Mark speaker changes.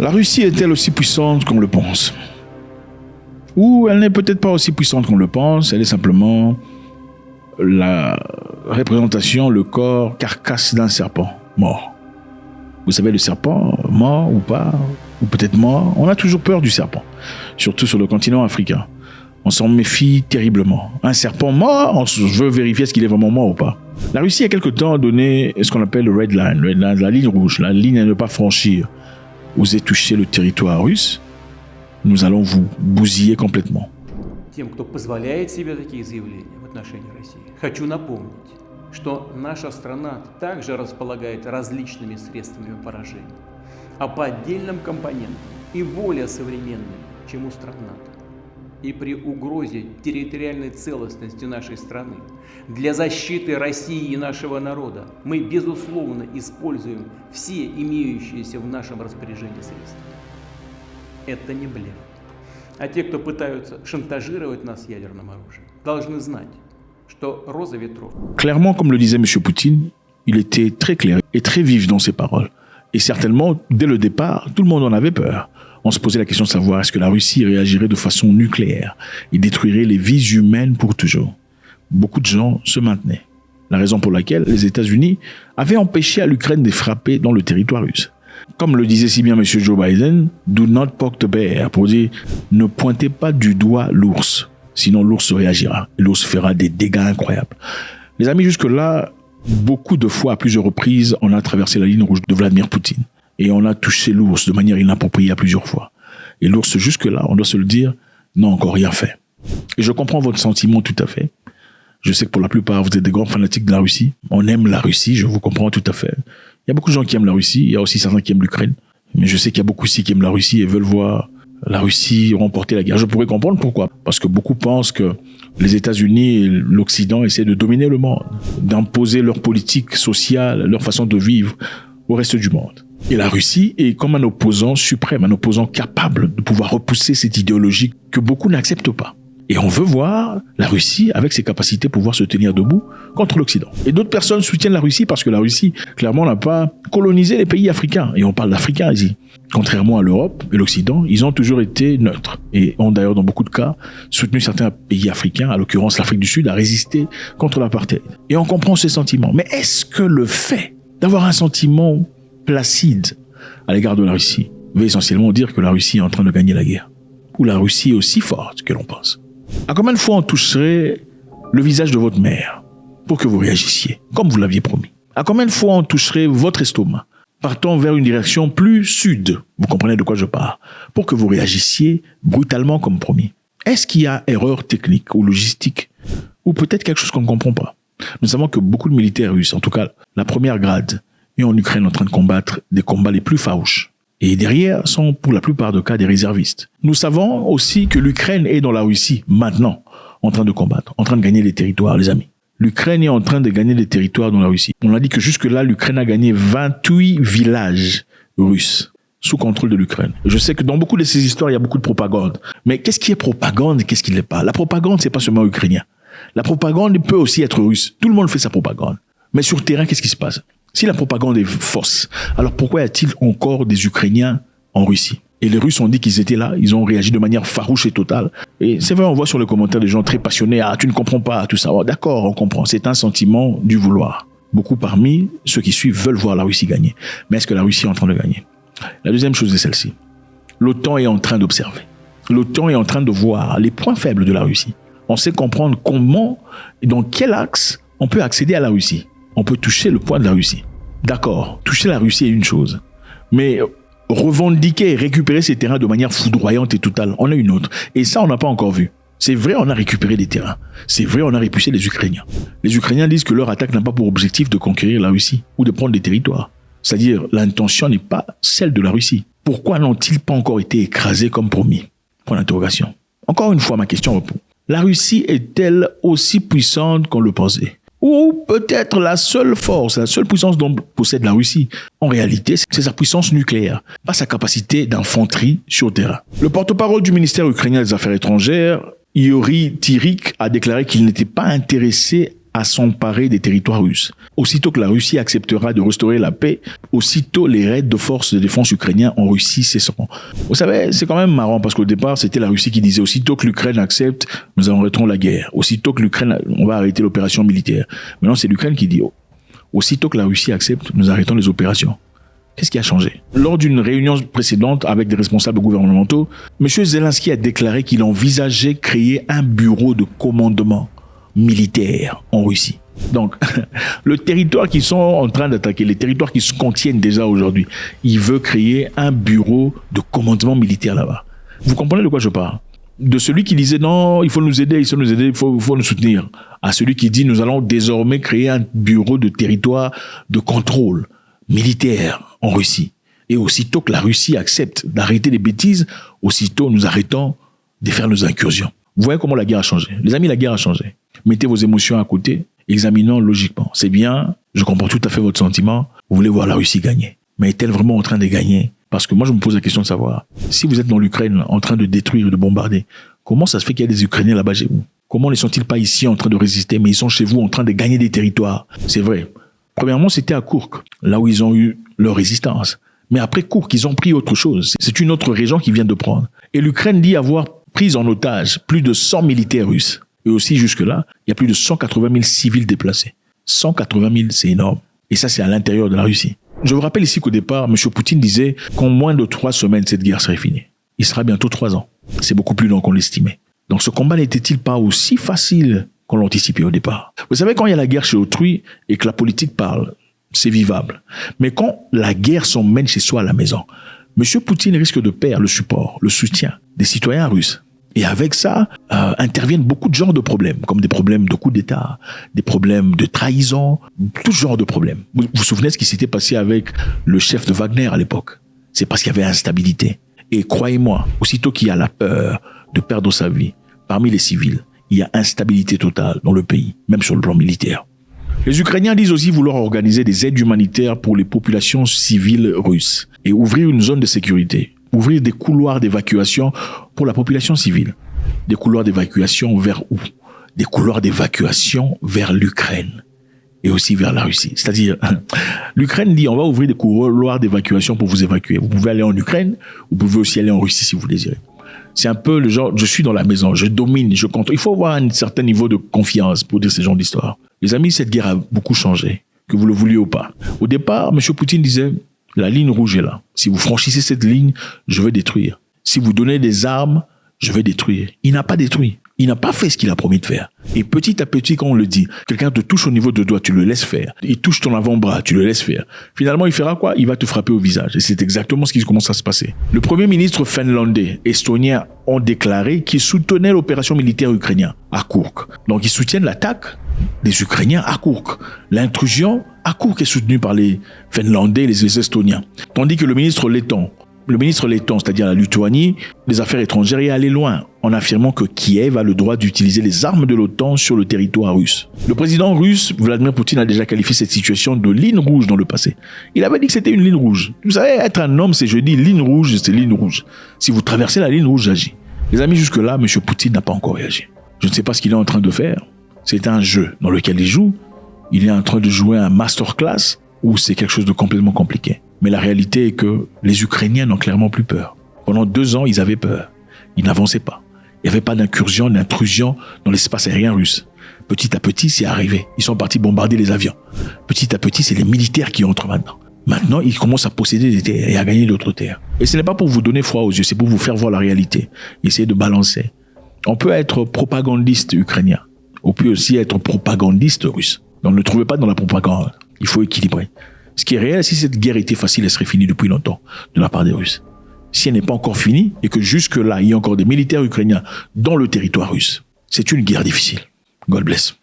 Speaker 1: La Russie est-elle aussi puissante qu'on le pense? Ou elle n'est peut-être pas aussi puissante qu'on le pense, elle est simplement la représentation, le corps, carcasse d'un serpent mort. Vous savez, le serpent, mort ou pas, ou peut-être mort, on a toujours peur du serpent, surtout sur le continent africain. On s'en méfie terriblement. Un serpent mort, on veut vérifier est-ce qu'il est vraiment mort ou pas. La Russie, il y a quelque temps, a donné ce qu'on appelle le red line, la ligne rouge, la ligne à ne pas franchir. Vous avez touché le territoire russe, nous allons vous bousiller complètement.
Speaker 2: Тем, кто позволяет себе такие заявления в отношении России, хочу напомнить, что наша страна также располагает различными средствами поражения, а по отдельным компонентам и более современными, чем у стран НАТО. И при угрозе территориальной целостности нашей страны для защиты России и нашего народа мы, безусловно, используем все имеющиеся в нашем распоряжении средства. Это не блеф. А те, кто пытаются шантажировать нас ядерным оружием, должны знать, что роза ветров...
Speaker 1: Clairement, comme le disait M. Poutine, il était très clair et très vif dans ses paroles. Et certainement, dès le départ, tout le monde en avait peur. On se posait la question de savoir est-ce que la Russie réagirait de façon nucléaire et détruirait les vies humaines pour toujours. Beaucoup de gens se maintenaient. La raison pour laquelle les États-Unis avaient empêché à l'Ukraine de frapper dans le territoire russe. Comme le disait si bien M. Joe Biden, do not poke the bear, pour dire ne pointez pas du doigt l'ours, sinon l'ours réagira. L'ours fera des dégâts incroyables. Les amis, jusque-là, beaucoup de fois, à plusieurs reprises, on a traversé la ligne rouge de Vladimir Poutine. Et on a touché l'ours de manière inappropriée à plusieurs fois. Et l'ours, jusque-là, on doit se le dire, n'a encore rien fait. Et je comprends votre sentiment tout à fait. Je sais que pour la plupart, vous êtes des grands fanatiques de la Russie. On aime la Russie, je vous comprends tout à fait. Il y a beaucoup de gens qui aiment la Russie, il y a aussi certains qui aiment l'Ukraine. Mais je sais qu'il y a beaucoup aussi qui aiment la Russie et veulent voir la Russie remporter la guerre. Je pourrais comprendre pourquoi. Parce que beaucoup pensent que les États-Unis et l'Occident essaient de dominer le monde, d'imposer leur politique sociale, leur façon de vivre au reste du monde. Et la Russie est comme un opposant suprême, un opposant capable de pouvoir repousser cette idéologie que beaucoup n'acceptent pas. Et on veut voir la Russie avec ses capacités pouvoir se tenir debout contre l'Occident. Et d'autres personnes soutiennent la Russie parce que la Russie, clairement, n'a pas colonisé les pays africains. Et on parle d'Africains ici. Contrairement à l'Europe et l'Occident, ils ont toujours été neutres. Et ont d'ailleurs, dans beaucoup de cas, soutenu certains pays africains, à l'occurrence l'Afrique du Sud, à résister contre l'apartheid. Et on comprend ces sentiments. Mais est-ce que le fait d'avoir un sentiment placide à l'égard de la Russie veut essentiellement dire que la Russie est en train de gagner la guerre? Ou la Russie est aussi forte que l'on pense? À combien de fois on toucherait le visage de votre mère pour que vous réagissiez, comme vous l'aviez promis? À combien de fois on toucherait votre estomac, partant vers une direction plus sud, vous comprenez de quoi je parle, pour que vous réagissiez brutalement comme promis? Est-ce qu'il y a erreur technique ou logistique, ou peut-être quelque chose qu'on ne comprend pas? Nous savons que beaucoup de militaires russes, en tout cas la première grade, est en Ukraine en train de combattre des combats les plus farouches. Et derrière sont pour la plupart des cas des réservistes. Nous savons aussi que l'Ukraine est dans la Russie maintenant, en train de combattre, en train de gagner les territoires, les amis. L'Ukraine est en train de gagner des territoires dans la Russie. On a dit que jusque-là, l'Ukraine a gagné 28 villages russes sous contrôle de l'Ukraine. Je sais que dans beaucoup de ces histoires, il y a beaucoup de propagande. Mais qu'est-ce qui est propagande et qu'est-ce qui ne l'est pas? La propagande, c'est pas seulement ukrainien. La propagande peut aussi être russe. Tout le monde fait sa propagande. Mais sur le terrain, qu'est-ce qui se passe? Si la propagande est fausse, alors pourquoi y a-t-il encore des Ukrainiens en Russie? Et les Russes ont dit qu'ils étaient là, ils ont réagi de manière farouche et totale. Et c'est vrai, on voit sur les commentaires des gens très passionnés, « Ah, tu ne comprends pas, tout ça. » D'accord, on comprend, c'est un sentiment du vouloir. Beaucoup parmi ceux qui suivent veulent voir la Russie gagner. Mais est-ce que la Russie est en train de gagner? La deuxième chose est celle-ci. L'OTAN est en train d'observer. L'OTAN est en train de voir les points faibles de la Russie. On sait comprendre comment et dans quel axe on peut accéder à la Russie. On peut toucher le point de la Russie. D'accord, toucher la Russie est une chose. Mais revendiquer et récupérer ces terrains de manière foudroyante et totale, on a une autre. Et ça, on n'a pas encore vu. C'est vrai, on a récupéré des terrains. C'est vrai, on a repoussé les Ukrainiens. Les Ukrainiens disent que leur attaque n'a pas pour objectif de conquérir la Russie ou de prendre des territoires. C'est-à-dire, l'intention n'est pas celle de la Russie. Pourquoi n'ont-ils pas encore été écrasés comme promis? Point d'interrogation. Encore une fois, ma question répond. La Russie est-elle aussi puissante qu'on le pensait? Ou peut-être la seule force, la seule puissance dont possède la Russie, en réalité, c'est sa puissance nucléaire, pas sa capacité d'infanterie sur terrain. Le porte-parole du ministère ukrainien des Affaires étrangères, Yuri Tirik, a déclaré qu'il n'était pas intéressé à s'emparer des territoires russes. Aussitôt que la Russie acceptera de restaurer la paix, aussitôt les raids de forces de défense ukrainiens en Russie cesseront. Vous savez, c'est quand même marrant parce qu'au départ, c'était la Russie qui disait aussitôt que l'Ukraine accepte, nous arrêterons la guerre. Aussitôt que l'Ukraine, on va arrêter l'opération militaire. Maintenant, c'est l'Ukraine qui dit aussitôt que la Russie accepte, nous arrêtons les opérations. Qu'est-ce qui a changé? Lors d'une réunion précédente avec des responsables gouvernementaux, M. Zelensky a déclaré qu'il envisageait créer un bureau de commandement militaire en Russie. Donc, le territoire qu'ils sont en train d'attaquer, les territoires qui se contiennent déjà aujourd'hui, il veut créer un bureau de commandement militaire là-bas. Vous comprenez de quoi je parle? De celui qui disait non, il faut nous aider, il faut nous soutenir, à celui qui dit nous allons désormais créer un bureau de territoire de contrôle militaire en Russie. Et aussitôt que la Russie accepte d'arrêter les bêtises, aussitôt nous arrêtons de faire nos incursions. Vous voyez comment la guerre a changé. Les amis, la guerre a changé. Mettez vos émotions à côté, examinons logiquement. C'est bien, je comprends tout à fait votre sentiment, vous voulez voir la Russie gagner. Mais est-elle vraiment en train de gagner? Parce que moi, je me pose la question de savoir, si vous êtes dans l'Ukraine en train de détruire et de bombarder, comment ça se fait qu'il y a des Ukrainiens là-bas chez vous? Comment ne sont-ils pas ici en train de résister, mais ils sont chez vous en train de gagner des territoires? C'est vrai. Premièrement, c'était à Koursk, là où ils ont eu leur résistance. Mais après Koursk, ils ont pris autre chose. C'est une autre région qu'ils viennent de prendre. Et l'Ukraine dit avoir pris en otage plus de 100 militaires russes. Et aussi, jusque-là, il y a plus de 180 000 civils déplacés. 180 000, c'est énorme. Et ça, c'est à l'intérieur de la Russie. Je vous rappelle ici qu'au départ, M. Poutine disait qu'en moins de 3 semaines, cette guerre serait finie. Il sera bientôt 3 ans. C'est beaucoup plus long qu'on l'estimait. Donc ce combat n'était-il pas aussi facile qu'on l'anticipait au départ? Vous savez, quand il y a la guerre chez autrui et que la politique parle, c'est vivable. Mais quand la guerre s'emmène chez soi à la maison, M. Poutine risque de perdre le support, le soutien des citoyens russes. Et avec ça, interviennent beaucoup de genres de problèmes, comme des problèmes de coup d'État, des problèmes de trahison, tout genre de problèmes. Vous vous souvenez de ce qui s'était passé avec le chef de Wagner à l'époque? C'est parce qu'il y avait instabilité. Et croyez-moi, aussitôt qu'il y a la peur de perdre sa vie, parmi les civils, il y a instabilité totale dans le pays, même sur le plan militaire. Les Ukrainiens disent aussi vouloir organiser des aides humanitaires pour les populations civiles russes et ouvrir une zone de sécurité. Ouvrir des couloirs d'évacuation pour la population civile. Des couloirs d'évacuation vers où? Des couloirs d'évacuation vers l'Ukraine et aussi vers la Russie. C'est-à-dire, l'Ukraine dit on va ouvrir des couloirs d'évacuation pour vous évacuer. Vous pouvez aller en Ukraine, vous pouvez aussi aller en Russie si vous le désirez. C'est un peu le genre, je suis dans la maison, je domine, je contrôle. Il faut avoir un certain niveau de confiance pour dire ce genre d'histoire. Les amis, cette guerre a beaucoup changé, que vous le vouliez ou pas. Au départ, M. Poutine disait, la ligne rouge est là. Si vous franchissez cette ligne, je vais détruire. Si vous donnez des armes, je vais détruire. Il n'a pas détruit. Il n'a pas fait ce qu'il a promis de faire. Et petit à petit, quand on le dit, quelqu'un te touche au niveau de doigt, tu le laisses faire. Il touche ton avant-bras, tu le laisses faire. Finalement, il fera quoi? Il va te frapper au visage. Et c'est exactement ce qui commence à se passer. Le premier ministre finlandais, estonien, ont déclaré qu'ils soutenaient l'opération militaire ukrainienne à Koursk. Donc, ils soutiennent l'attaque des Ukrainiens à Koursk. L'intrusion à Koursk est soutenue par les Finlandais et les Estoniens. Tandis que le ministre letton, c'est-à-dire la Lituanie, des Affaires étrangères, est allé loin en affirmant que Kiev a le droit d'utiliser les armes de l'OTAN sur le territoire russe. Le président russe, Vladimir Poutine, a déjà qualifié cette situation de ligne rouge dans le passé. Il avait dit que c'était une ligne rouge. Vous savez, être un homme, c'est je dis ligne rouge, c'est ligne rouge. Si vous traversez la ligne rouge, j'agis. Les amis, jusque-là, M. Poutine n'a pas encore réagi. Je ne sais pas ce qu'il est en train de faire. C'est un jeu dans lequel il joue. Il est en train de jouer un masterclass ou c'est quelque chose de complètement compliqué. Mais la réalité est que les Ukrainiens n'ont clairement plus peur. Pendant 2 ans, ils avaient peur. Ils n'avançaient pas. Il n'y avait pas d'incursion, d'intrusion dans l'espace aérien russe. Petit à petit, c'est arrivé. Ils sont partis bombarder les avions. Petit à petit, c'est les militaires qui entrent maintenant. Maintenant, ils commencent à posséder des terres et à gagner d'autres terres. Et ce n'est pas pour vous donner froid aux yeux, c'est pour vous faire voir la réalité. Essayez de balancer. On peut être propagandiste ukrainien. On peut aussi être propagandiste russe. Donc ne trouvez pas dans la propagande. Il faut équilibrer. Ce qui est réel, si cette guerre était facile, elle serait finie depuis longtemps de la part des Russes. Si elle n'est pas encore finie et que jusque-là, il y a encore des militaires ukrainiens dans le territoire russe, c'est une guerre difficile. God bless.